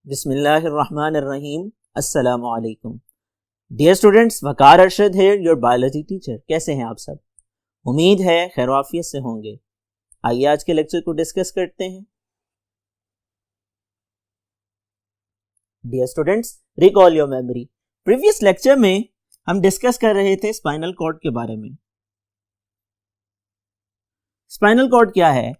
बिस्मिल्लाहिर्रहमानिर्रहीम। अस्सलामु अलैकुम। डियर स्टूडेंट्स, वकार अरशद है, योर बायोलॉजी टीचर। कैसे हैं आप सब? उम्मीद है खैर आफियत से होंगे। आइए आज के लेक्चर को डिस्कस करते हैं। Dear students, recall your memory. Previous lecture में हम डिस्कस कर रहे थे स्पाइनल कॉर्ड के बारे में। स्पाइनल कॉर्ड क्या है?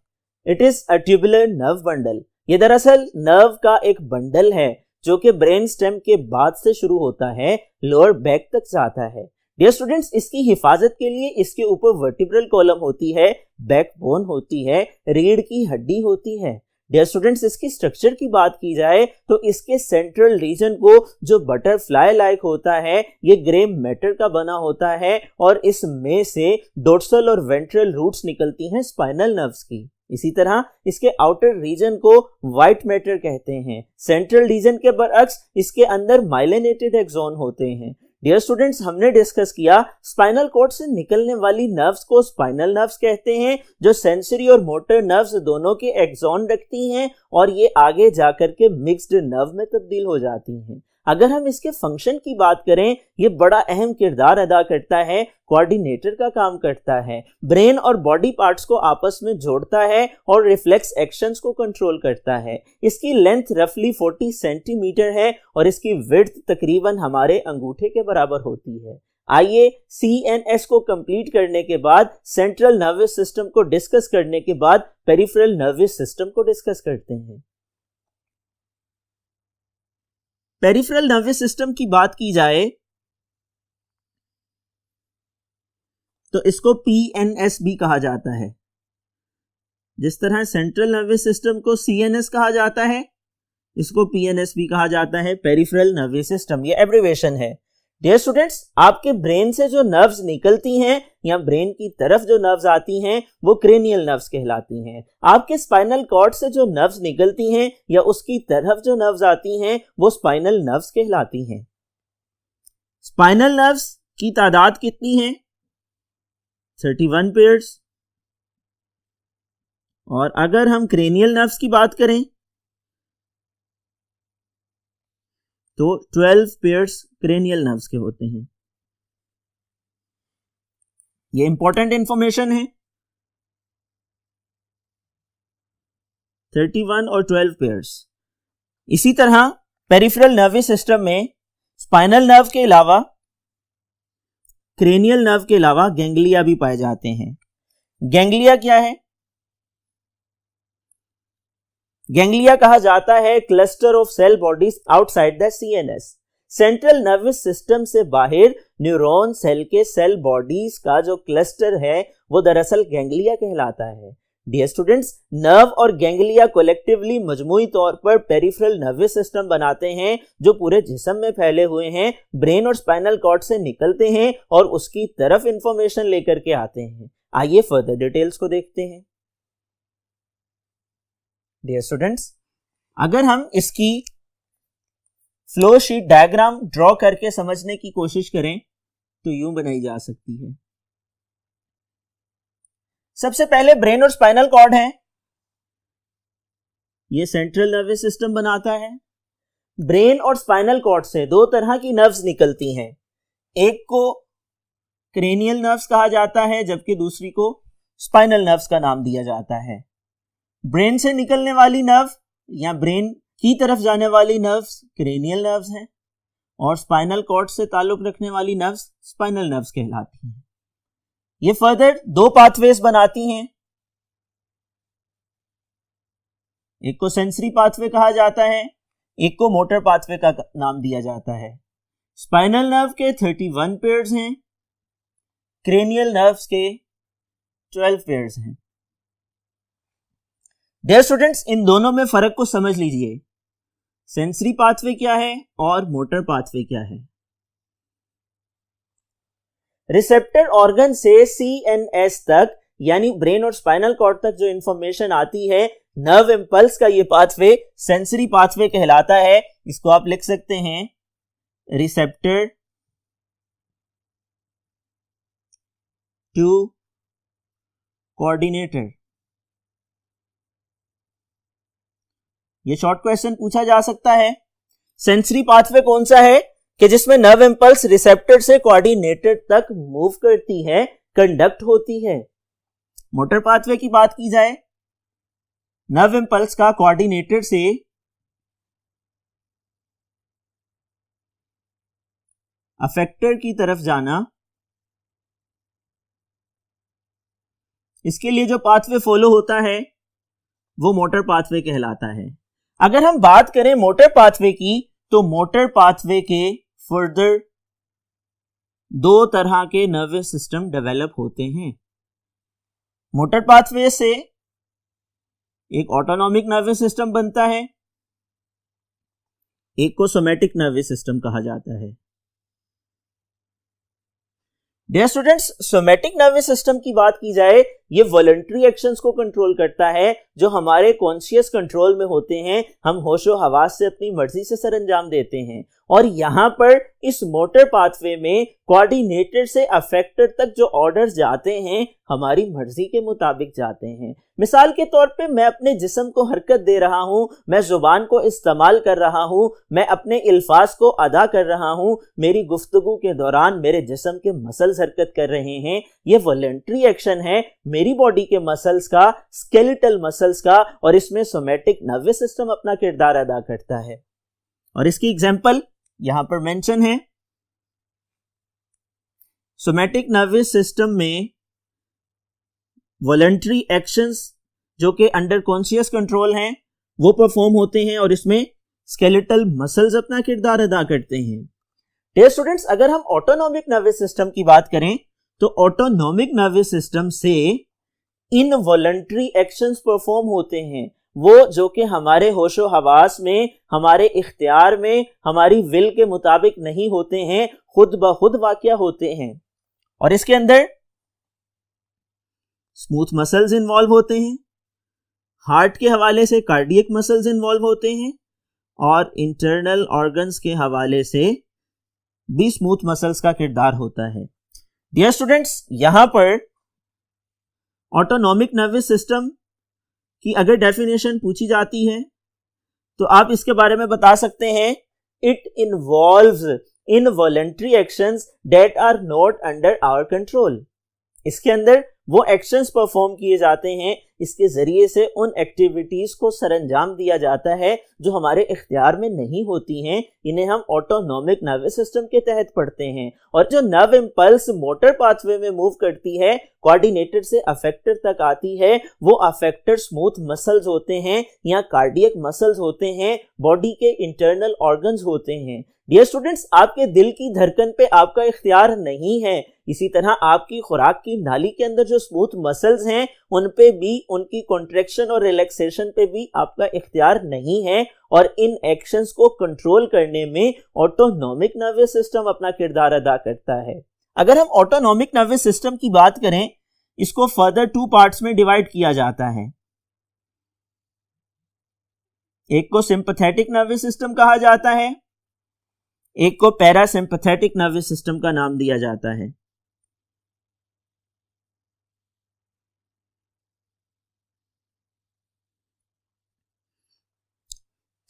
It is a tubular nerve bundle. ये दरअसल नर्व का एक बंडल है जो कि ब्रेन स्टेम के बाद से शुरू होता है, लोअर बैक तक जाता है। डियर स्टूडेंट्स, इसकी हिफाजत के लिए इसके ऊपर वर्टिब्रल कॉलम होती है, बैकबोन होती है, रीढ़ की हड्डी होती है। डियर स्टूडेंट्स, इसकी स्ट्रक्चर की बात की जाए तो इसके सेंट्रल रीजन को जो बटरफ्लाई लाइक होता है, ये ग्रे मैटर का बना होता है और इसमें से डोर्सल और वेंट्रल रूट्स निकलती हैं स्पाइनल नर्व्स की। इसी तरह इसके आउटर रीजन को व्हाइट मैटर कहते हैं। सेंट्रल रीजन के बरअक्स इसके अंदर माइलिनेटेड एक्सोन होते हैं। डियर स्टूडेंट्स, हमने डिस्कस किया स्पाइनल कॉर्ड से निकलने वाली नर्व्स को स्पाइनल नर्व्स कहते हैं, जो सेंसरी और मोटर नर्व्स दोनों के एक्सोन रखती हैं और ये आगे जाकर के मिक्स्ड नर्व में तब्दील हो जाती हैं। अगर हम इसके फंक्शन की बात करें, ये बड़ा अहम किरदार अदा करता है, कोऑर्डिनेटर का काम करता है, ब्रेन और बॉडी पार्ट्स को आपस में जोड़ता है और रिफ्लेक्स एक्शंस को कंट्रोल करता है। इसकी लेंथ रफली 40 सेंटीमीटर है और इसकी विड्थ तकरीबन हमारे अंगूठे के बराबर होती है। आइए CNS को कंप्लीट करने के बाद, सेंट्रल नर्वस सिस्टम को डिस्कस करने के बाद पेरिफेरल नर्वस सिस्टम को डिस्कस करते हैं। पेरिफेरल नर्वस सिस्टम की बात की जाए तो इसको PNS भी कहा जाता है। जिस तरह सेंट्रल नर्वस सिस्टम को CNS कहा जाता है, इसको PNS भी कहा जाता है, पेरिफेरल नर्वस सिस्टम। ये एब्रिविएशन है। डियर स्टूडेंट्स, आपके ब्रेन से जो नर्व्स निकलती हैं या ब्रेन की तरफ जो नर्व्स आती हैं वो क्रेनियल नर्व्स कहलाती हैं। आपके स्पाइनल कॉर्ड से जो नर्व्स निकलती हैं या उसकी तरफ जो नर्व्स आती हैं वो स्पाइनल नर्व्स कहलाती हैं। स्पाइनल नर्व्स की तादाद कितनी है? 31 पेयर्स। और अगर हम क्रेनियल नर्व्स की बात करें तो 12 पेयर्स क्रेनियल नर्व्स के होते हैं। ये इंपॉर्टेंट इंफॉर्मेशन है। 31 और 12 पेयर्स। इसी तरह पेरिफेरल नर्वस सिस्टम में स्पाइनल नर्व के अलावा, क्रेनियल नर्व के अलावा गैंग्लिया भी पाए जाते हैं। गैंग्लिया क्या है? गैंग्लिया कहा जाता है cluster of cell bodies outside the CNS। Central nervous system से बाहर न्यूरॉन सेल के सेल बॉडीज का जो क्लस्टर है वो दरअसल गैंग्लिया कहलाता है। डियर स्टूडेंट्स, नर्व और गैंग्लिया कलेक्टिवली मजमूई तौर पर पेरिफेरल नर्वस सिस्टम बनाते हैं जो पूरे जिस्म में फैले हुए हैं, ब्रेन और स्पाइनल कॉर्ड से निकलते हैं और उसकी तरफ इंफॉर्मेशन लेकर के आते हैं। आइए फर्दर डिटेल्स को देखते हैं। डियर स्टूडेंट्स, अगर हम इसकी फ्लो शीट डायग्राम ड्रॉ करके समझने की कोशिश करें तो यूं बनाई जा सकती है। सबसे पहले ब्रेन और स्पाइनल कॉर्ड है, ये सेंट्रल नर्वस सिस्टम बनाता है। ब्रेन और स्पाइनल कॉर्ड से दो तरह की नर्व्स निकलती हैं। एक को क्रेनियल नर्व्स कहा जाता है जबकि दूसरी को स्पाइनल नर्व्स का नाम दिया जाता है। ब्रेन से निकलने वाली नर्व या ब्रेन की तरफ जाने वाली नर्व्स क्रेनियल नर्व्स हैं और स्पाइनल कॉर्ड से ताल्लुक रखने वाली नर्व्स स्पाइनल नर्व्स कहलाती हैं। ये फर्दर दो पाथवेज बनाती हैं। एक को सेंसरी पाथवे कहा जाता है, एक को मोटर पाथवे का नाम दिया जाता है। स्पाइनल नर्व के 31 पेयर्स हैं, क्रेनियल नर्व्स के 12 पेयर्स हैं। डियर स्टूडेंट्स, इन दोनों में फर्क को समझ लीजिए। सेंसरी पाथवे क्या है और मोटर पाथवे क्या है। रिसेप्टर ऑर्गन से CNS तक यानी ब्रेन और स्पाइनल कॉर्ड तक जो इंफॉर्मेशन आती है, नर्व इंपल्स का ये पाथवे सेंसरी पाथवे कहलाता है। इसको आप लिख सकते हैं रिसेप्टर टू कोऑर्डिनेटर। ये शॉर्ट क्वेश्चन पूछा जा सकता है। सेंसरी पाथवे कौन सा है कि जिसमें नर्व इंपल्स रिसेप्टर से कोऑर्डिनेटर तक मूव करती है, कंडक्ट होती है। मोटर पाथवे की बात की जाए, नर्व इंपल्स का कोऑर्डिनेटर से अफेक्टर की तरफ जाना, इसके लिए जो पाथवे फॉलो होता है वो मोटर पाथवे कहलाता है। अगर हम बात करें मोटर पाथवे की, तो मोटर पाथवे के फर्दर दो तरह के नर्वस सिस्टम डेवलप होते हैं। मोटर पाथवे से एक ऑटोनॉमिक नर्वस सिस्टम बनता है, एक को सोमैटिक नर्वस सिस्टम कहा जाता है। Dear students, somatic nervous system की बात की जाए, ये वॉलंटरी एक्शंस को कंट्रोल करता है जो हमारे कॉन्शियस कंट्रोल में होते हैं। हम होशो हवास से अपनी मर्जी से सरंजाम देते हैं। और यहां पर इस मोटर पाथवे में कोऑर्डिनेटर से अफेक्टर तक जो ऑर्डर्स जाते हैं हमारी मर्जी के मुताबिक जाते हैं। मिसाल के तौर पे मैं अपने जिस्म को हरकत दे रहा हूं, मैं जुबान को इस्तेमाल कर रहा हूं, मैं अपने अल्फाज को अदा कर रहा हूं, मेरी गुफ्तगू के दौरान मेरे जिस्म के मसल्स हरकत कर रहे हैं। ये वॉलंटरी एक्शन है मेरी बॉडी के मसल्स का, स्केलेटल मसल्स का, और इसमें सोमैटिक नर्वस सिस्टम अपना किरदार अदा करता है। और इसकी एग्जांपल यहां पर मेंशन है। सोमैटिक नर्वस सिस्टम में वॉलंटरी एक्शंस जो कि अंडर कॉन्शियस कंट्रोल हैं वो परफॉर्म होते हैं और इसमें स्केलेटल मसल्स अपना किरदार अदा करते हैं। डियर स्टूडेंट्स, अगर हम ऑटोनॉमिक नर्वस सिस्टम की बात करें तो ऑटोनॉमिक नर्वस सिस्टम से इनवॉलंटरी एक्शंस परफॉर्म होते हैं, वो जो कि हमारे होशो हवास में, हमारे इख्तियार में, हमारी विल के मुताबिक नहीं होते हैं, खुद ब खुद वाक़या होते हैं। और इसके अंदर स्मूथ मसल्स इन्वॉल्व होते हैं, हार्ट के हवाले से कार्डियक मसल्स इन्वॉल्व होते हैं, और इंटरनल ऑर्गन्स के हवाले से भी स्मूथ मसल्स का किरदार होता है। डियर स्टूडेंट्स, यहां पर ऑटोनॉमिक नर्वस सिस्टम की अगर डेफिनेशन पूछी जाती है तो आप इसके बारे में बता सकते हैं, it involves involuntary actions that are not under our control. इसके अंदर वो एक्शंस परफॉर्म किए जाते हैं, इसके जरिए से उन एक्टिविटीज को सरंजाम दिया जाता है जो हमारे इख्तियार में नहीं होती हैं। इन्हें हम ऑटोनॉमिक नर्वस सिस्टम के तहत पढ़ते हैं। और जो नर्व इंपल्स मोटर पाथवे में मूव करती है, कोऑर्डिनेटर से अफेक्टर तक आती है, वो अफेक्टर स्मूथ मसल्स होते हैं या कार्डियक मसल्स होते हैं, बॉडी के इंटरनल ऑर्गन्स होते हैं। डियर स्टूडेंट्स, आपके दिल की धड़कन पे आपका इख्तियार नहीं है, इसी तरह आपकी खुराक की नाली के अंदर जो स्मूथ मसल्स हैं उन पे भी, उनकी कॉन्ट्रैक्शन और रिलैक्सेशन पे भी आपका इख्तियार नहीं है। और इन एक्शंस को कंट्रोल करने में ऑटोनॉमिक नर्वस सिस्टम अपना किरदार अदा करता है। अगर हम ऑटोनॉमिक नर्वस सिस्टम की बात करें, इसको फर्दर 2 पार्ट्स में डिवाइड किया जाता है। एक को सिंपैथेटिक नर्वस सिस्टम कहा जाता है, एक को पैरासिम्पैथेटिक नर्वस सिस्टम का नाम दिया जाता है।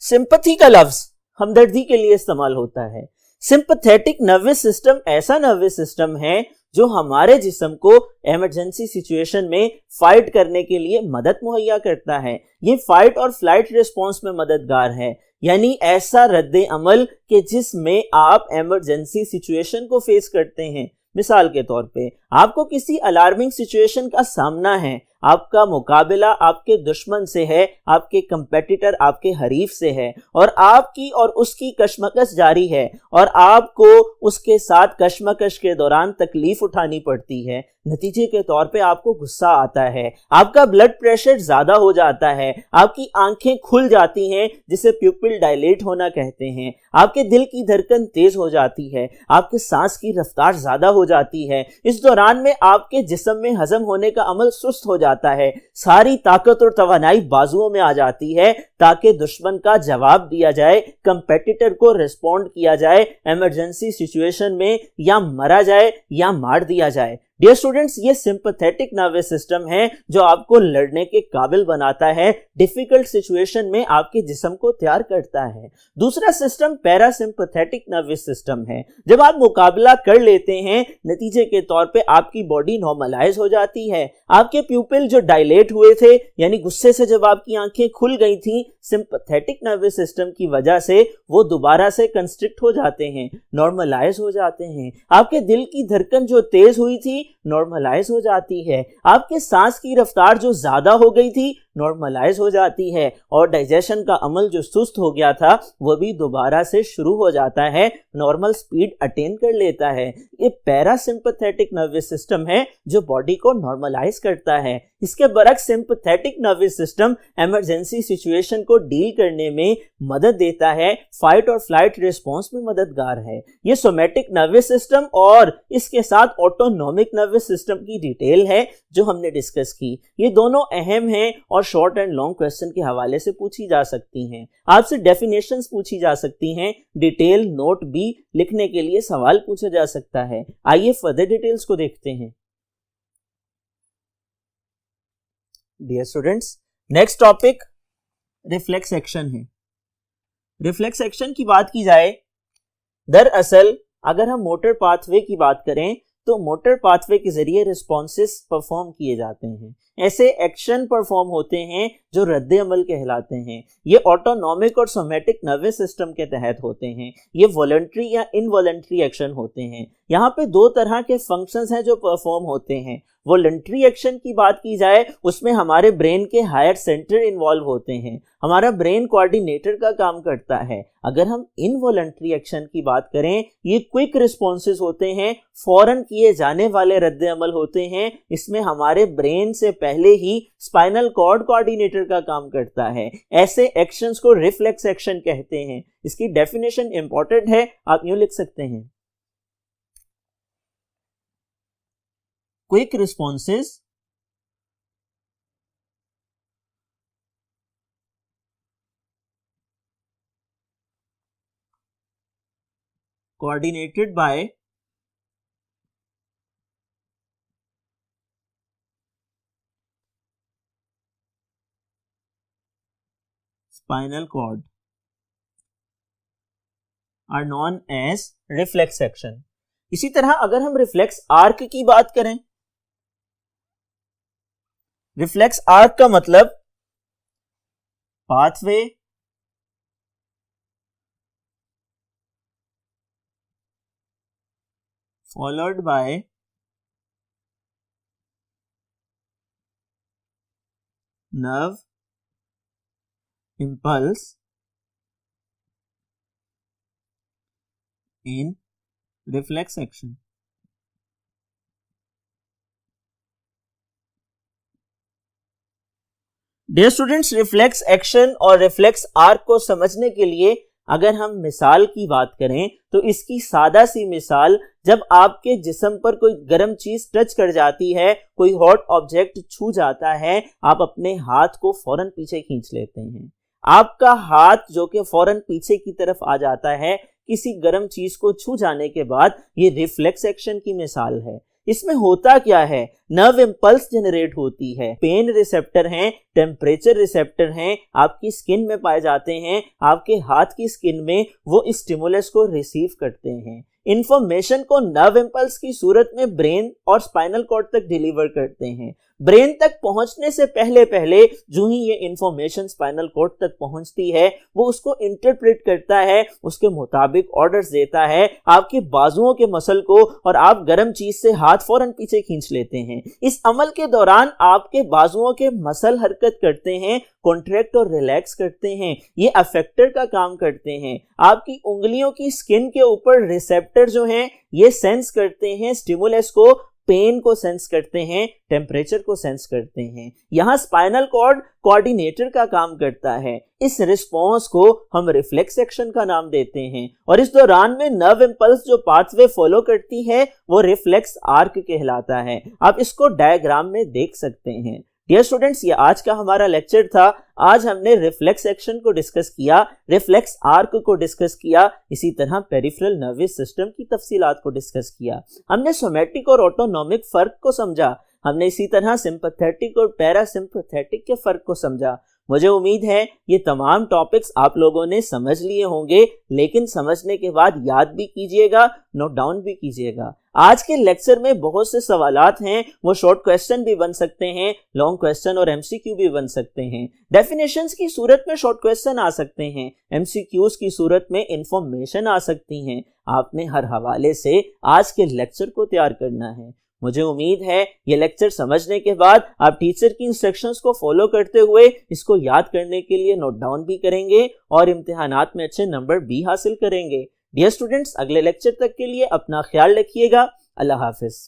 सिंपैथी का लफ्ज हमदर्दी के लिए इस्तेमाल होता है। सिंपैथेटिक नर्वस सिस्टम ऐसा नर्वस सिस्टम है जो हमारे जिस्म को इमरजेंसी सिचुएशन में फाइट करने के लिए मदद मुहैया करता है। ये फाइट और फ्लाइट रिस्पॉन्स में मददगार है, यानी ऐसा रद्दे अमल कि जिसमें आप इमरजेंसी सिचुएशन को फेस करते हैं। मिसाल के तौर पे आपको किसी अलार्मिंग सिचुएशन का सामना है, आपका मुकाबला आपके दुश्मन से है, आपके कंपेटिटर आपके हरीफ से है, और आपकी और उसकी कशमकश जारी है और आपको उसके साथ कशमकश के दौरान तकलीफ उठानी पड़ती है। नतीजे के तौर पे आपको गुस्सा आता है, आपका ब्लड प्रेशर ज्यादा हो जाता है, आपकी आंखें खुल जाती हैं जिसे प्यूपिल डायलेट होना कहते हैं, आपके दिल की धड़कन तेज हो जाती है, आपके सांस की रफ्तार ज्यादा हो जाती है। इस दौरान में आपके जिस्म में हजम होने का अमल सुस्त हो जाता है, सारी ताकत और तवानाई बाजुओं में आ जाती है ताकि दुश्मन का जवाब दिया जाए, कंपेटिटर को रिस्पॉन्ड किया जाए इमरजेंसी सिचुएशन में, या मरा जाए या मार दिया जाए। डियर स्टूडेंट्स, ये सिंपैथेटिक नर्वस सिस्टम है जो आपको लड़ने के काबिल बनाता है, डिफिकल्ट सिचुएशन में आपके जिस्म को तैयार करता है। दूसरा सिस्टम पैरासिम्पैथेटिक नर्वस सिस्टम है। जब आप मुकाबला कर लेते हैं, नतीजे के तौर पे आपकी बॉडी नॉर्मलाइज हो जाती है। आपके प्यूपिल जो डायलेट हुए थे, यानी गुस्से से जब आपकी आंखें खुल गई थी, सिंपैथेटिक नर्वस सिस्टम की वजह से वो दोबारा से कंस्ट्रिक्ट हो जाते हैं, नॉर्मलाइज हो जाते हैं। आपके दिल की धड़कन जो तेज हुई थी नॉर्मलाइज हो जाती है। आपके सांस की रफ्तार जो ज्यादा हो गई थी नॉर्मलाइज हो जाती है, और डाइजेशन का अमल जो सुस्त हो गया था वो भी दोबारा से शुरू हो जाता है, नॉर्मल स्पीड अटेन कर लेता है। ये पैरासिम्पैथेटिक नर्वस सिस्टम है जो बॉडी को नॉर्मलाइज करता है। इसके बरक्स sympathetic nervous system emergency situation को डील करने में मदद देता है, फाइट और फ्लाइट रिस्पॉन्स में मददगार है। ये सोमैटिक नर्वस सिस्टम और इसके साथ ऑटोनॉमिक नर्वस सिस्टम की डिटेल है जो हमने डिस्कस की। ये दोनों अहम हैं और शॉर्ट एंड लॉन्ग क्वेश्चन के हवाले से पूछी जा सकती हैं। आपसे डेफिनेशंस पूछी जा सकती हैं, डिटेल नोट भी लिखने के लिए सवाल पूछा जा सकता है। आइए फर्दर डिटेल्स को देखते हैं। Dear students, next topic reflex action है। रिफ्लेक्स एक्शन की बात की जाए, दरअसल अगर हम मोटर पाथवे की बात करें तो मोटर पाथवे के जरिए रिस्पॉन्सेस परफॉर्म किए जाते हैं। ऐसे एक्शन परफॉर्म होते हैं जो रद्द अमल कहलाते हैं। ये ऑटोनॉमिक और सोमैटिक नर्वस सिस्टम के तहत होते हैं। ये वॉलंटरी या इनवॉलंटरी एक्शन होते हैं। यहाँ पे दो तरह के फंक्शंस हैं जो परफॉर्म होते हैं। वॉलंटरी एक्शन की बात की जाए, उसमें हमारे ब्रेन के हायर सेंटर इन्वॉल्व होते हैं, हमारा ब्रेन कोऑर्डिनेटर का काम करता है। अगर हम इनवॉलंटरी एक्शन की बात करें, ये क्विक रिस्पॉन्सेस होते हैं, फौरन किए जाने वाले रद्द अमल होते हैं। इसमें हमारे ब्रेन से पहले ही स्पाइनल कॉर्ड कोऑर्डिनेटर का काम करता है। ऐसे एक्शंस को रिफ्लेक्स एक्शन कहते हैं। इसकी डेफिनेशन इंपॉर्टेंट है, आप यूं लिख सकते हैं, quick responses coordinated by spinal cord are known as reflex action। इसी तरह अगर हम रिफ्लेक्स आर्क की बात करें, रिफ्लेक्स आर्क का मतलब pathway followed by nerve impulse in reflex action। Dear students, reflex action और रिफ्लेक्स आर्क को समझने के लिए अगर हम मिसाल की बात करें तो इसकी सादा सी मिसाल, जब आपके जिस्म पर कोई गर्म चीज टच कर जाती है, कोई हॉट ऑब्जेक्ट छू जाता है, आप अपने हाथ को फौरन पीछे खींच लेते हैं। आपका हाथ जो कि फौरन पीछे की तरफ आ जाता है किसी गर्म चीज को छू जाने के बाद, ये रिफ्लेक्स एक्शन की मिसाल है। इसमें होता क्या है, नर्व इंपल्स जनरेट होती है, पेन रिसेप्टर हैं, टेम्परेचर रिसेप्टर हैं, आपकी स्किन में पाए जाते हैं, आपके हाथ की स्किन में वो इस स्टिमुलस को रिसीव करते हैं। इंफॉर्मेशन को नर्व इंपल्स की सूरत में ब्रेन और स्पाइनल कॉर्ड तक डिलीवर करते हैं। ब्रेन तक पहुंचने से पहले जो ही ये इंफॉर्मेशन स्पाइनल कॉर्ड तक पहुंचती है, वो उसको इंटरप्रेट करता है, उसके मुताबिक ऑर्डर्स देता है आपके बाजुओं के मसल को, और आप गर्म चीज से हाथ फौरन पीछे खींच लेते हैं। इस अमल के दौरान आपके बाजुओं के मसल हरकत करते हैं, कॉन्ट्रैक्ट और रिलैक्स करते हैं। ये अफेक्टर का काम करते हैं। आपकी उंगलियों की स्किन के ऊपर रिसेप्टर जो हैं, ये सेंस करते हैं स्टिमुलस को, पेन को सेंस करते हैं, टेम्परेचर को सेंस करते हैं। यहाँ स्पाइनल कॉर्ड कोऑर्डिनेटर का काम करता है। इस रिस्पॉन्स को हम रिफ्लेक्स एक्शन का नाम देते हैं, और इस दौरान में नर्व इंपल्स जो पाथवे फॉलो करती है वो रिफ्लेक्स आर्क कहलाता है। आप इसको डायग्राम में देख सकते हैं। डियर स्टूडेंट्स, ये आज का हमारा लेक्चर था। आज हमने रिफ्लेक्स एक्शन को डिस्कस किया, रिफ्लेक्स आर्क को डिस्कस किया, इसी तरह पेरिफेरल नर्वस सिस्टम की तफसीलात को डिस्कस किया। हमने सोमैटिक और ऑटोनॉमिक फर्क को समझा। हमने इसी तरह सिंपैथेटिक और पैरासिम्पैथेटिक के फर्क को समझा। मुझे उम्मीद है ये तमाम टॉपिक्स आप लोगों ने समझ लिए होंगे, लेकिन समझने के बाद याद भी कीजिएगा, नोट डाउन भी कीजिएगा। आज के लेक्चर में बहुत से सवालात हैं, वो शॉर्ट क्वेश्चन भी बन सकते हैं, लॉन्ग क्वेश्चन और एमसीक्यू भी बन सकते हैं। डेफिनेशंस की सूरत में शॉर्ट क्वेश्चन आ सकते हैं, एमसीक्यूज की सूरत में इंफॉर्मेशन आ सकती हैं। आपने हर हवाले से आज के लेक्चर को तैयार करना है। मुझे उम्मीद है ये लेक्चर समझने के बाद आप टीचर की इंस्ट्रक्शंस को फॉलो करते हुए इसको याद करने के लिए नोट डाउन भी करेंगे और इम्तिहानात में अच्छे नंबर भी हासिल करेंगे। डियर स्टूडेंट्स, अगले लेक्चर तक के लिए अपना ख्याल रखिएगा। अल्लाह हाफिज।